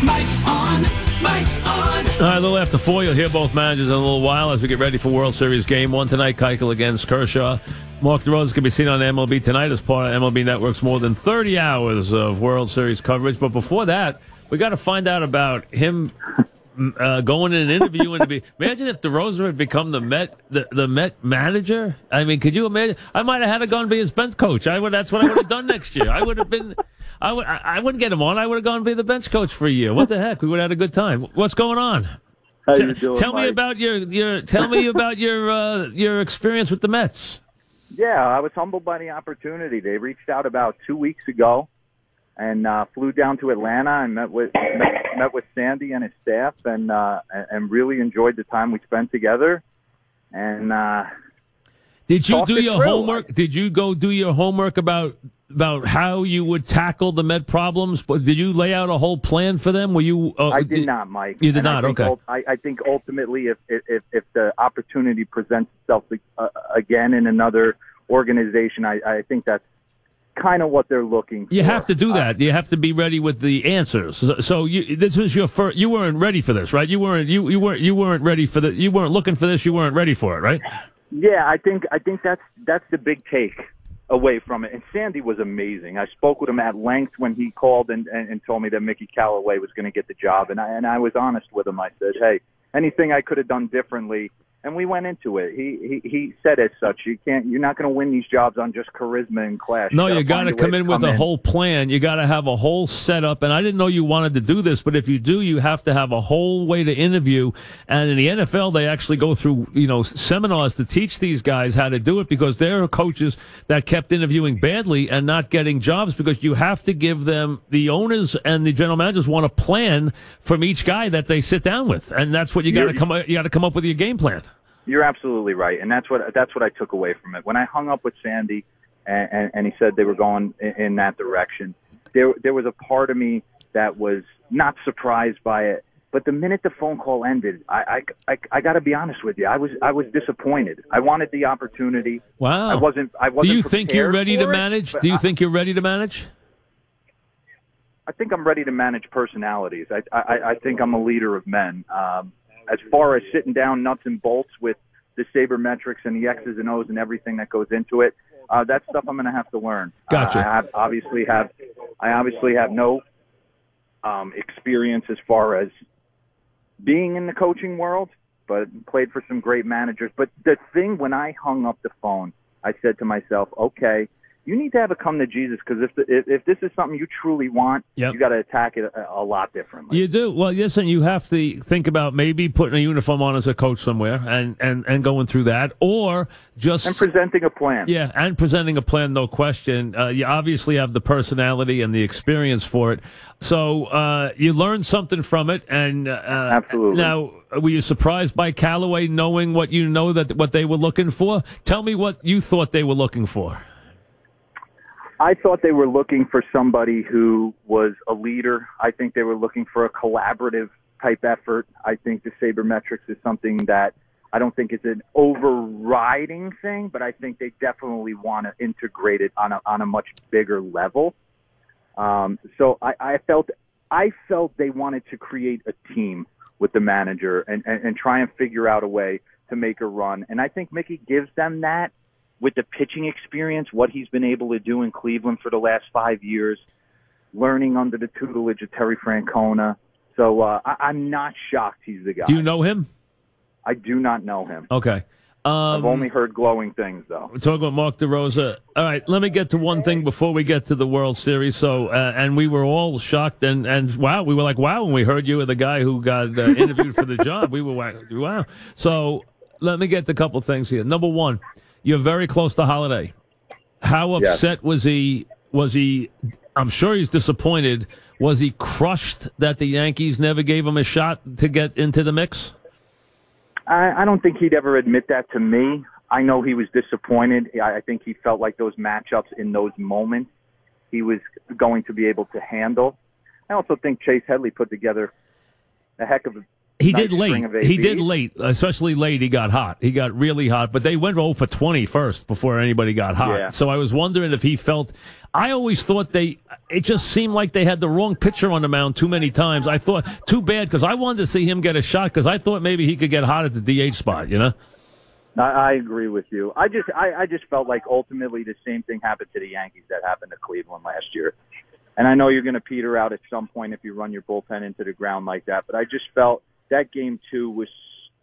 Mike's on. Mike's on. All right, a little after 4, you'll hear both managers in a little while as we get ready for World Series Game 1 tonight, Keuchel against Kershaw. Mark DeRosa can be seen on MLB tonight as part of MLB Network's more than 30 hours of World Series coverage. But before that, we got to find out about him going in an interview. Imagine if DeRosa had become the Met manager. I mean, could you imagine? I might have had to go and be his bench coach. That's what I would have done next year. I would have been. I wouldn't get him on. I would have gone and be the bench coach for a year. What the heck? We would have had a good time. What's going on? How you doing, tell me Mike? about your experience with the Mets. Yeah, I was humbled by the opportunity. They reached out about 2 weeks ago, and flew down to Atlanta and met with Sandy and his staff, and really enjoyed the time we spent together. And did you do your homework? Did you go do your homework about how you would tackle the Met problems? But did you lay out a whole plan for them? Were you? I did not, Mike. You did not. Okay. I think ultimately, if the opportunity presents itself again in another organization, I think that's kind of what they're looking for. You have to do that. You have to be ready with the answers. So this was your first. You weren't ready for this, right? You weren't ready for the. You weren't looking for this. You weren't ready for it, right? Yeah, I think that's the big take away from it. And Sandy was amazing. I spoke with him at length when he called and told me that Mickey Callaway was going to get the job, and I was honest with him. I said, hey, anything I could have done differently. And we went into it. He said as such, you're not going to win these jobs on just charisma and class. No, you got to come in with a whole plan. You got to have a whole setup. And I didn't know you wanted to do this, but if you do, you have to have a whole way to interview. And in the NFL, they actually go through, seminars to teach these guys how to do it, because there are coaches that kept interviewing badly and not getting jobs, because you have to give them, the owners and the general managers want a plan from each guy that they sit down with. And that's what you got to come up with your game plan. You're absolutely right, and that's what I took away from it. When I hung up with Sandy, and he said they were going in that direction, there was a part of me that was not surprised by it. But the minute the phone call ended, I got to be honest with you, I was disappointed. I wanted the opportunity. Wow. I wasn't. Do you think you're ready to manage? Do you think you're ready to manage? I think I'm ready to manage personalities. I think I'm a leader of men. As far as sitting down nuts and bolts with the sabermetrics and the X's and O's and everything that goes into it, that stuff I'm going to have to learn. Gotcha. I obviously have no experience as far as being in the coaching world, but played for some great managers. But the thing, when I hung up the phone, I said to myself, okay, you need to have a come to Jesus, because if this is something you truly want, Yep. you got to attack it a lot differently. You do. Well, yes, and you have to think about maybe putting a uniform on as a coach somewhere and going through that, or just... And presenting a plan. Yeah, and presenting a plan, no question. You obviously have the personality and the experience for it. So you learned something from it. And Absolutely. Now, were you surprised by Callaway knowing what what they were looking for? Tell me what you thought they were looking for. I thought they were looking for somebody who was a leader. I think they were looking for a collaborative type effort. I think the sabermetrics is something that I don't think it's an overriding thing, but I think they definitely want to integrate it on a much bigger level. So I felt they wanted to create a team with the manager and try and figure out a way to make a run. And I think Mickey gives them that. With the pitching experience, what he's been able to do in Cleveland for the last 5 years, learning under the tutelage of Terry Francona. So I'm not shocked he's the guy. Do you know him? I do not know him. Okay. I've only heard glowing things, though. We're talking about Mark DeRosa. All right, let me get to one thing before we get to the World Series. So, and we were all shocked and wow, we were like, wow, when we heard you were the guy who got interviewed for the job. We were wow. So let me get to a couple things here. Number one, you're very close to Holiday. How upset was he? Was he? I'm sure he's disappointed. Was he crushed that the Yankees never gave him a shot to get into the mix? I don't think he'd ever admit that to me. I know he was disappointed. I think he felt like those matchups in those moments he was going to be able to handle. I also think Chase Headley put together a heck of He nice did late. string of ABs. He did late, especially late. He got hot. He got really hot. But they went 0 for 20 first before anybody got hot. Yeah. So I was wondering if he felt. I always thought it just seemed like they had the wrong pitcher on the mound too many times. I thought, too bad, because I wanted to see him get a shot, because I thought maybe he could get hot at the DH spot, you know? I agree with you. I just felt like ultimately the same thing happened to the Yankees that happened to Cleveland last year. And I know you're going to peter out at some point if you run your bullpen into the ground like that, but I just felt that game 2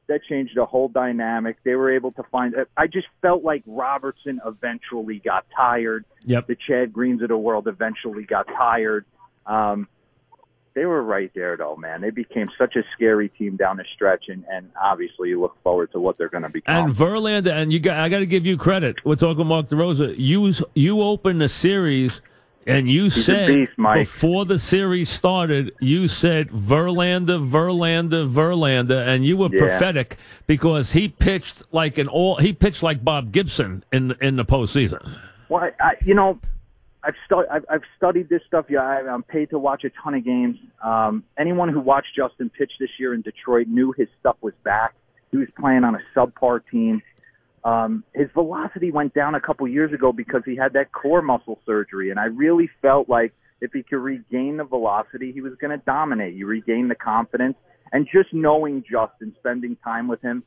that changed the whole dynamic. They were able to find it. I just felt like Robertson eventually got tired. Yep. The Chad Greens of the world eventually got tired. They were right there, though, man. They became such a scary team down the stretch, and obviously you look forward to what they're going to become. And Verlander, and I got to give you credit. We're talking Mark DeRosa. You opened the series. And you He's said, a beast, Mike. before the series started, you said Verlander, and you were prophetic because he pitched like Bob Gibson in the postseason. Well, I've studied this stuff. Yeah, I'm paid to watch a ton of games. Anyone who watched Justin pitch this year in Detroit knew his stuff was back. He was playing on a subpar team. His velocity went down a couple years ago because he had that core muscle surgery, and I really felt like if he could regain the velocity, he was going to dominate. You regain the confidence, and just knowing Justin, spending time with him,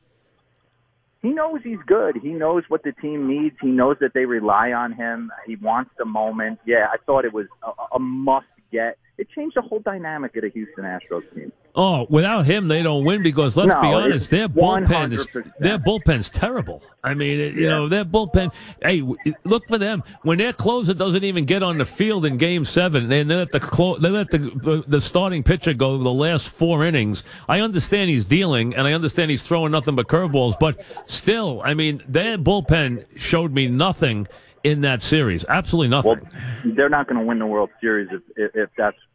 he knows he's good. He knows what the team needs. He knows that they rely on him. He wants the moment. Yeah, I thought it was a must-get. It changed the whole dynamic of the Houston Astros team. Oh, without him, they don't win because, let's be honest, their bullpen's terrible. I mean, their bullpen, hey, look for them. When their closer doesn't even get on the field in Game 7, they let the starting pitcher go the last 4 innings. I understand he's dealing, and I understand he's throwing nothing but curveballs, but still, I mean, their bullpen showed me nothing in that series. Absolutely nothing. Well, they're not going to win the World Series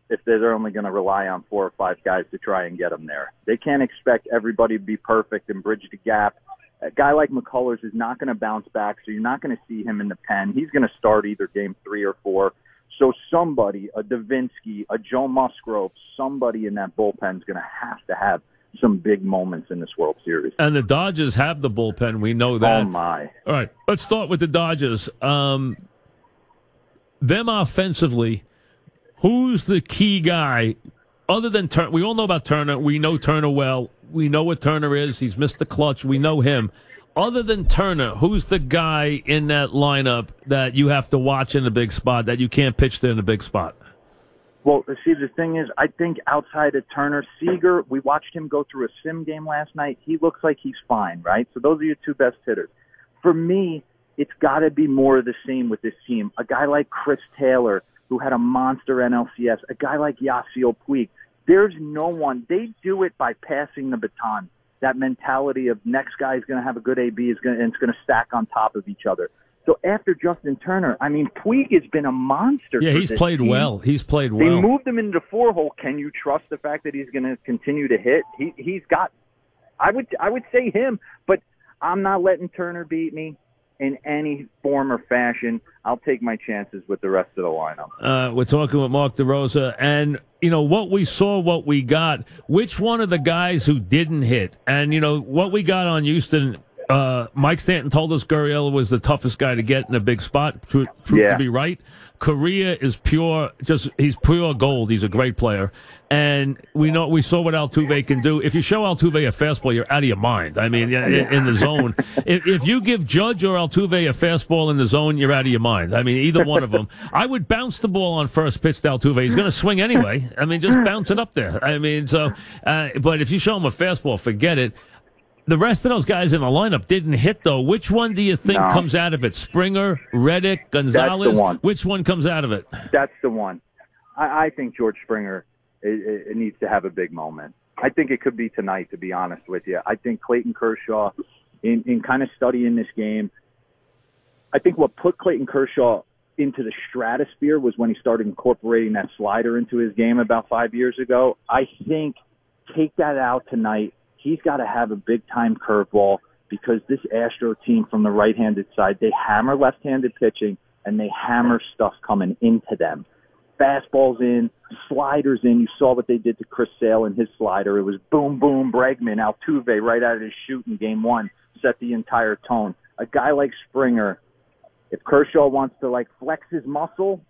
if they're only going to rely on 4 or 5 guys to try and get them there. They can't expect everybody to be perfect and bridge the gap. A guy like McCullers is not going to bounce back, so you're not going to see him in the pen. He's going to start either Game 3 or 4. So somebody, a Davinsky, a Joe Musgrove, somebody in that bullpen is going to have some big moments in this World Series. And the Dodgers have the bullpen. We know that. Oh, my. All right, let's start with the Dodgers. Them offensively, who's the key guy other than Turner? We all know about Turner. We know Turner well. We know what Turner is. He's Mr. Clutch. We know him. Other than Turner, who's the guy in that lineup that you have to watch in the big spot, that you can't pitch to in the big spot? Well, see, the thing is, I think outside of Turner, Seager, we watched him go through a sim game last night. He looks like he's fine, right? So those are your 2 best hitters. For me, it's got to be more of the same with this team. A guy like Chris Taylor, who had a monster NLCS, a guy like Yasiel Puig. There's no one. They do it by passing the baton. That mentality of next guy's going to have a good AB and it's going to stack on top of each other. So after Justin Turner, I mean, Puig has been a monster. Yeah, he's played team. well. He's played well. They moved him into the 4-hole. Can you trust the fact that he's going to continue to hit? He's got. I would say him, but I'm not letting Turner beat me in any form or fashion. I'll take my chances with the rest of the lineup. We're talking with Mark DeRosa, and what we saw, what we got. Which one of the guys who didn't hit, and what we got on Houston. Mike Stanton told us Gurriel was the toughest guy to get in a big spot. Proved to be right. Correa is he's pure gold. He's a great player. And we saw what Altuve can do. If you show Altuve a fastball, you're out of your mind. I mean, in the zone. If you give Judge or Altuve a fastball in the zone, you're out of your mind. I mean, either one of them. I would bounce the ball on first pitch to Altuve. He's going to swing anyway. I mean, just bounce it up there. I mean, but if you show him a fastball, forget it. The rest of those guys in the lineup didn't hit, though. Which one do you think comes out of it? Springer, Reddick, Gonzalez? That's the one. Which one comes out of it? That's the one. I think George Springer it needs to have a big moment. I think it could be tonight, to be honest with you. I think Clayton Kershaw, in kind of studying this game, I think what put Clayton Kershaw into the stratosphere was when he started incorporating that slider into his game about 5 years ago. I think take that out tonight. He's got to have a big-time curveball because this Astro team from the right-handed side, they hammer left-handed pitching, and they hammer stuff coming into them. fastballs in, sliders in. You saw what they did to Chris Sale and his slider. It was boom, boom, Bregman, Altuve right out of his chute in game one, set the entire tone. A guy like Springer, if Kershaw wants to, like, flex his muscle,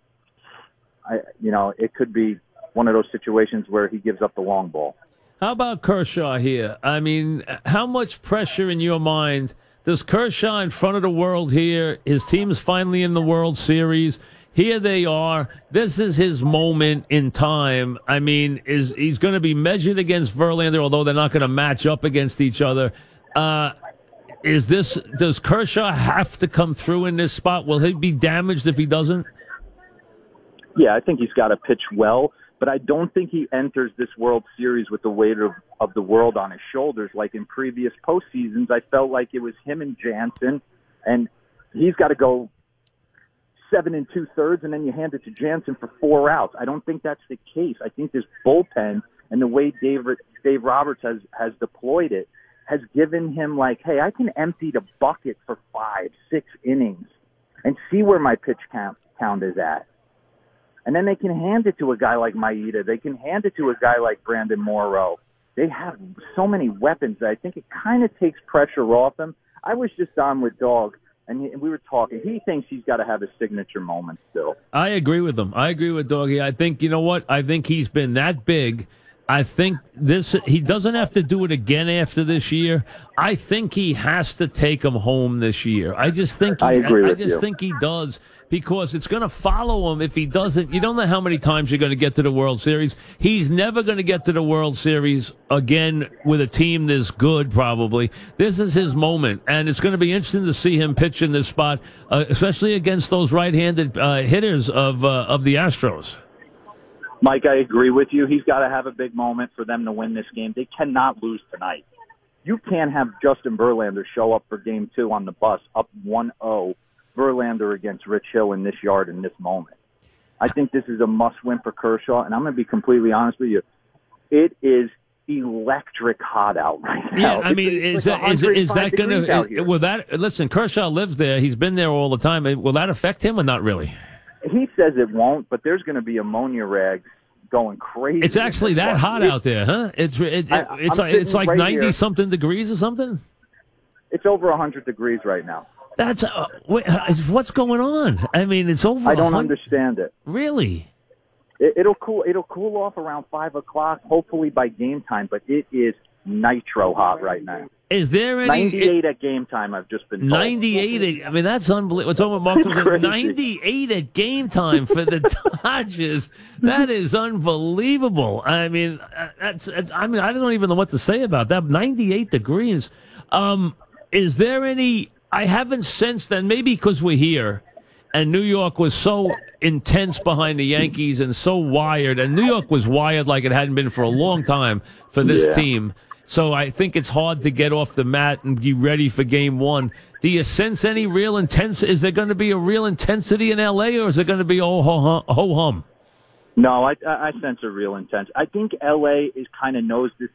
it could be one of those situations where he gives up the long ball. How about Kershaw here? I mean, how much pressure in your mind does Kershaw in front of the world here? His team's finally in the World Series. Here they are. This is his moment in time. I mean, he's going to be measured against Verlander, although they're not going to match up against each other. Does Kershaw have to come through in this spot? Will he be damaged if he doesn't? Yeah, I think he's got to pitch well, but I don't think he enters this World Series with the weight of the world on his shoulders. Like in previous postseasons, I felt like it was him and Jansen, and he's got to go 7 2/3, and then you hand it to Jansen for 4 outs. I don't think that's the case. I think this bullpen and the way Dave Roberts has deployed it has given him, like, hey, I can empty the bucket for 5, 6 innings and see where my pitch count is at. And then they can hand it to a guy like Maeda. They can hand it to a guy like Brandon Morrow. They have so many weapons that I think it kind of takes pressure off him. I was just on with Dog, and we were talking. He thinks he's got to have a signature moment still. I agree with him. I agree with Doggy. I think, you know what? I think he's been that big. I think he doesn't have to do it again after this year. I think he has to take him home this year. I just think I think he does, because it's going to follow him if he doesn't. You don't know how many times you're going to get to the World Series. He's never going to get to the World Series again with a team this good, probably. This is his moment, and it's going to be interesting to see him pitch in this spot, especially against those right-handed hitters of the Astros. Mike, I agree with you. He's got to have a big moment for them to win this game. They cannot lose tonight. You can't have Justin Verlander show up for Game 2 on the bus, up 1-0, Verlander against Rich Hill in this yard in this moment. I think this is a must-win for Kershaw, and I'm going to be completely honest with you. It is electric hot out right now. Yeah, I mean, is that going to – will that – listen, Kershaw lives there. He's been there all the time. Will that affect him or not really? He says it won't, but there's going to be ammonia rags going crazy. It's actually that hot out there, huh? It's like 90-something degrees or something? It's over 100 degrees right now. That's what's going on? I mean, it's over. I don't understand it. Really? It'll cool off around 5 o'clock, hopefully by game time, but it is nitro hot right now. Is there any 98 at game time? I've just been told. 98. I mean, that's unbelievable. It's over. Mark was 98 at game time for the Dodgers. That is unbelievable. I mean, that's. I mean, I don't even know what to say about that. 98 degrees. Is there any? I haven't sensed that. Maybe because we're here, and New York was so intense behind the Yankees and so wired, and New York was wired like it hadn't been for a long time for this team. So I think it's hard to get off the mat and be ready for Game 1. Do you sense any real intensity? Is there going to be a real intensity in L.A., or is it going to be ho-hum? No, I sense a real intensity. I think L.A. kind of knows the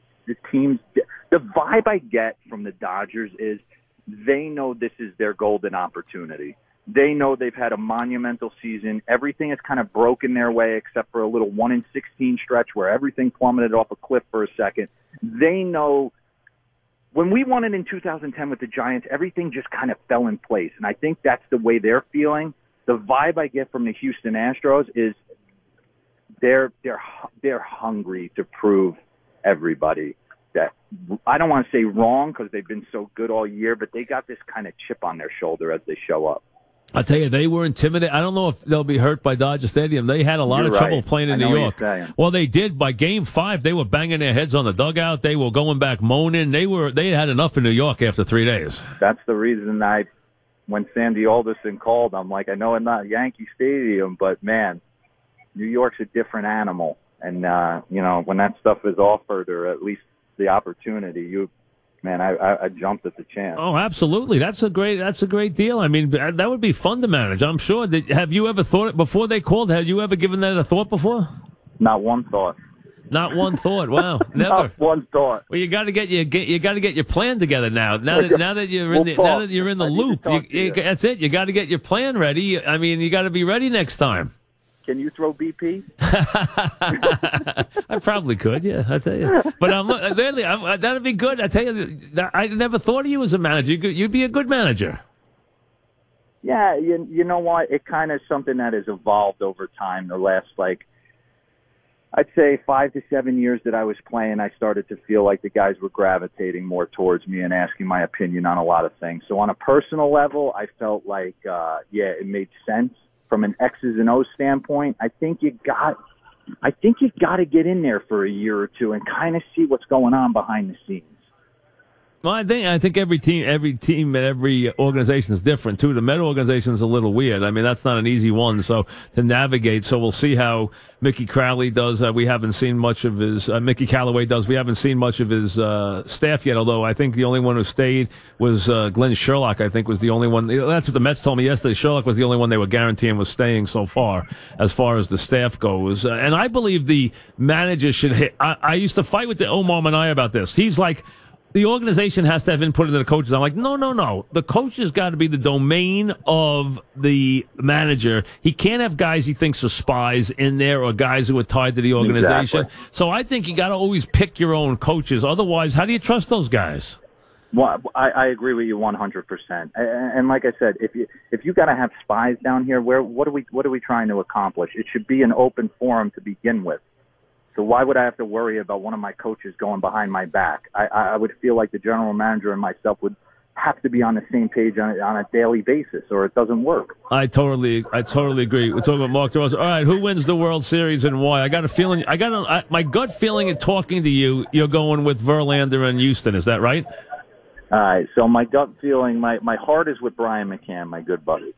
team's – the vibe I get from the Dodgers is they know this is their golden opportunity. They know they've had a monumental season. Everything has kind of broken their way except for a little 1-in-16 stretch where everything plummeted off a cliff for a second. They know when we won it in 2010 with the Giants, everything just kind of fell in place. And I think that's the way they're feeling. The vibe I get from the Houston Astros is they're hungry to prove everybody that, I don't want to say wrong because they've been so good all year, but they got this kind of chip on their shoulder as they show up. I'll tell you, they were intimidated. I don't know if they'll be hurt by Dodger Stadium. They had a lot of trouble playing in New York. Well, they did. By Game 5, they were banging their heads on the dugout. They were going back moaning. They had enough in New York after 3 days. That's the reason when Sandy Alderson called, I'm like, I know it's not Yankee Stadium, but, man, New York's a different animal. And, when that stuff is offered, or at least the opportunity, I jumped at the chance. Oh, absolutely. That's a great deal. I mean, that would be fun to manage, I'm sure. Have you ever thought, before they called, have you ever given that a thought before? Not one thought. Not one thought. Wow, never. Not one thought. Well, you got to get your plan together now. Now that you're in the loop, that's it. You got to get your plan ready. I mean, you got to be ready next time. Can you throw BP? I probably could, yeah, I tell you. But really, that'd be good. I tell you, I never thought of you as a manager. You'd be a good manager. Yeah, you know what? It kind of something that has evolved over time. The last, I'd say 5 to 7 years that I was playing, I started to feel like the guys were gravitating more towards me and asking my opinion on a lot of things. So on a personal level, I felt like, it made sense. From an X's and O's standpoint, I think you got to get in there for a year or two and kind of see what's going on behind the scenes. Well, I think every team and every organization is different too. The Met organization is a little weird. I mean, that's not an easy one to navigate. So we'll see how Mickey Crowley does. We haven't seen much of his. Mickey Callaway does. We haven't seen much of his staff yet. Although I think the only one who stayed was Glenn Sherlock. I think was the only one. That's what the Mets told me yesterday. Sherlock was the only one they were guaranteeing was staying so far, as the staff goes. And I believe the manager should hit. I used to fight with the Omar Minaya about this. He's like, the organization has to have input into the coaches. I'm like, no. The coach has got to be the domain of the manager. He can't have guys he thinks are spies in there or guys who are tied to the organization. Exactly. So I think you got to always pick your own coaches. Otherwise, how do you trust those guys? Well, I agree with you 100%. And like I said, if you got to have spies down here, what are we trying to accomplish? It should be an open forum to begin with. So why would I have to worry about one of my coaches going behind my back? I would feel like the general manager and myself would have to be on the same page on a daily basis, or it doesn't work. I totally agree. We're talking about Mark DeRosa. All right, who wins the World Series and why? I got a feeling. My gut feeling in talking to you, you're going with Verlander and Houston. Is that right? All right. So my gut feeling, my heart is with Brian McCann, my good buddy.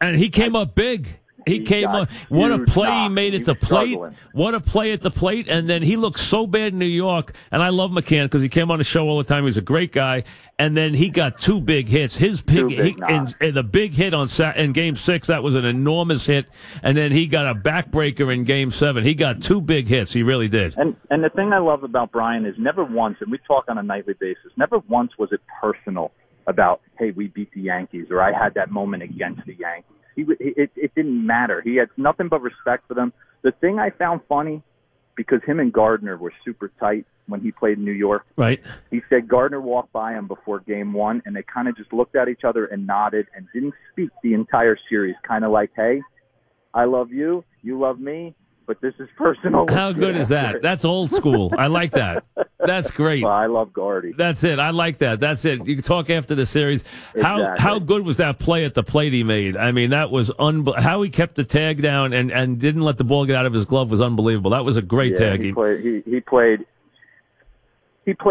And he came up big. He came on. What a play he made at the plate. Struggling. What a play at the plate. And then he looked so bad in New York. And I love McCann because he came on the show all the time. He's a great guy. And then he got 2 big hits. His the big hit in Game 6, that was an enormous hit. And then he got a backbreaker in Game 7. He got 2 big hits. He really did. And the thing I love about Brian is never once, and we talk on a nightly basis, never once was it personal about, hey, we beat the Yankees, or I had that moment against the Yankees. It didn't matter. He had nothing but respect for them. The thing I found funny, because him and Gardner were super tight when he played in New York. Right. He said Gardner walked by him before Game 1, and they kind of just looked at each other and nodded and didn't speak the entire series. Kind of like, hey, I love you, you love me, but this is personal. How good is that? That's old school. I like that. That's great. Well, I love Gardy. That's it. I like that. That's it. You can talk after the series. How good was that play at the plate he made? I mean, that was how he kept the tag down and didn't let the ball get out of his glove was unbelievable. That was a great tag. He played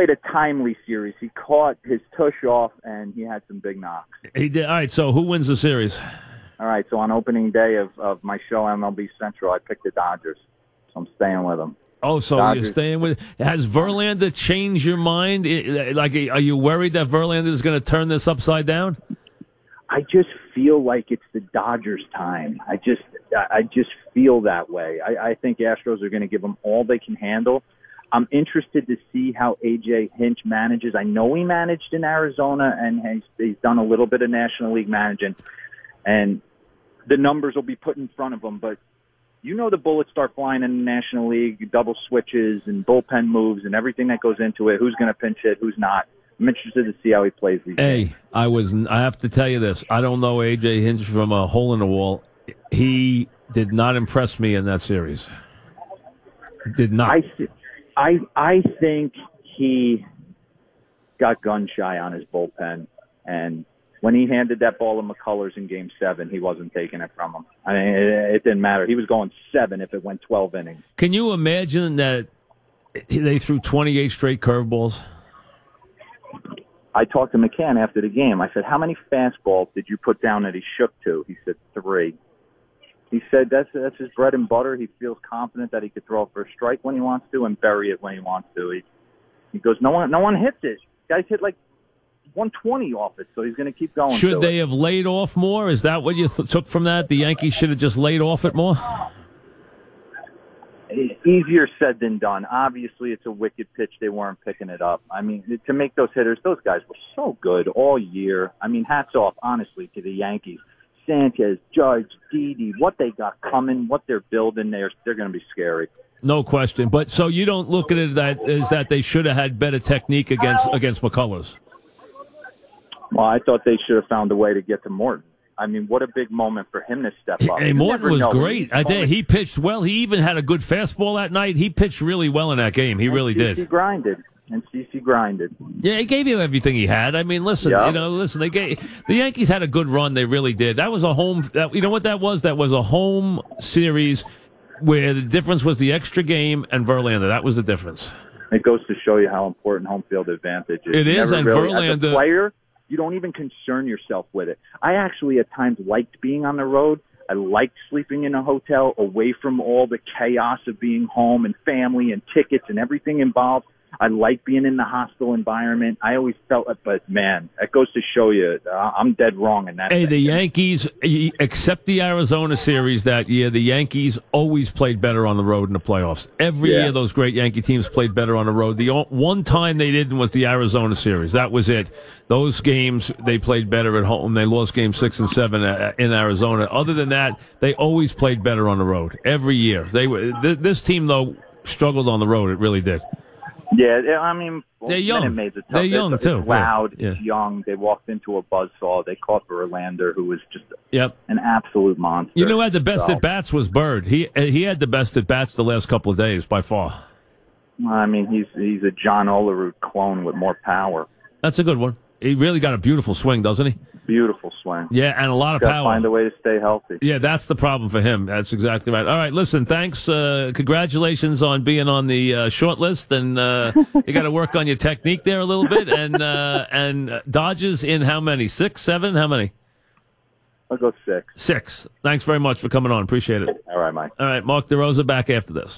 a timely series. He caught his tush off, and he had some big knocks. He did. All right, so who wins the series? All right, so on opening day of my show, MLB Central, I picked the Dodgers. So I'm staying with them. Oh, so Dodgers. You're staying with – has Verlander changed your mind? Like, are you worried that Verlander is going to turn this upside down? I just feel like it's the Dodgers' time. I just feel that way. I think Astros are going to give them all they can handle. I'm interested to see how A.J. Hinch manages. I know he managed in Arizona, and he's done a little bit of National League managing, and the numbers will be put in front of him. But you know the bullets start flying in the National League, double switches and bullpen moves and everything that goes into it. Who's going to pinch hit, who's not. I'm interested to see how he plays these games. I have to tell you this. I don't know A.J. Hinch from a hole in the wall. He did not impress me in that series. Did not. I think he got gun shy on his bullpen, and when he handed that ball to McCullers in Game 7, he wasn't taking it from him. I mean, it didn't matter. He was going 7 if it went 12 innings. Can you imagine that they threw 28 straight curveballs? I talked to McCann after the game. I said, how many fastballs did you put down that he shook to? He said 3. He said that's his bread and butter. He feels confident that he could throw it for a strike when he wants to and bury it when he wants to. He goes, no one hits it. Guys hit like 120 off it, so he's going to keep going. Should they have laid off more? Is that what you took from that? The Yankees should have just laid off it more? Easier said than done. Obviously, it's a wicked pitch. They weren't picking it up. I mean, to make those hitters, those guys were so good all year. I mean, hats off, honestly, to the Yankees. Sanchez, Judge, Didi, what they got coming, what they're building, they're going to be scary. No question. But so you don't look at it that they should have had better technique against McCullers. Well, I thought they should have found a way to get to Morton. I mean, what a big moment for him to step up. Hey, Morton was great. He pitched well. He even had a good fastball that night. He pitched really well in that game. He really did. CC grinded. Yeah, he gave you everything he had. I mean, listen, the Yankees had a good run. They really did. That was a home. You know what that was? That was a home series where the difference was the extra game and Verlander. That was the difference. It goes to show you how important home field advantage is. It is, and Verlander. As a player, you don't even concern yourself with it. I actually at times liked being on the road. I liked sleeping in a hotel away from all the chaos of being home and family and tickets and everything involved. I like being in the hostile environment. I always felt it, but man, that goes to show you I'm dead wrong in that. Hey, the Yankees, except the Arizona series that year, the Yankees always played better on the road in the playoffs. Every year those great Yankee teams played better on the road. The one time they didn't was the Arizona series. That was it. Those games, they played better at home. They lost games 6 and 7 in Arizona. Other than that, they always played better on the road. Every year. This team, though, struggled on the road. It really did. Yeah, I mean, they're young. They're young, too. It's loud, it's young. They walked into a buzzsaw. They caught Verlander, who was just an absolute monster. You know who had the best at-bats was Bird. He had the best at-bats the last couple of days, by far. I mean, he's a John Olerud clone with more power. That's a good one. He really got a beautiful swing, doesn't he? Beautiful swing. Yeah, and a lot of power. Find a way to stay healthy. Yeah, that's the problem for him. That's exactly right. All right, listen, thanks. Congratulations on being on the short list, and you got to work on your technique there a little bit. And Dodgers in how many? 6, 7? How many? I'll go 6. 6. Thanks very much for coming on. Appreciate it. All right, Mike. All right, Mark DeRosa back after this.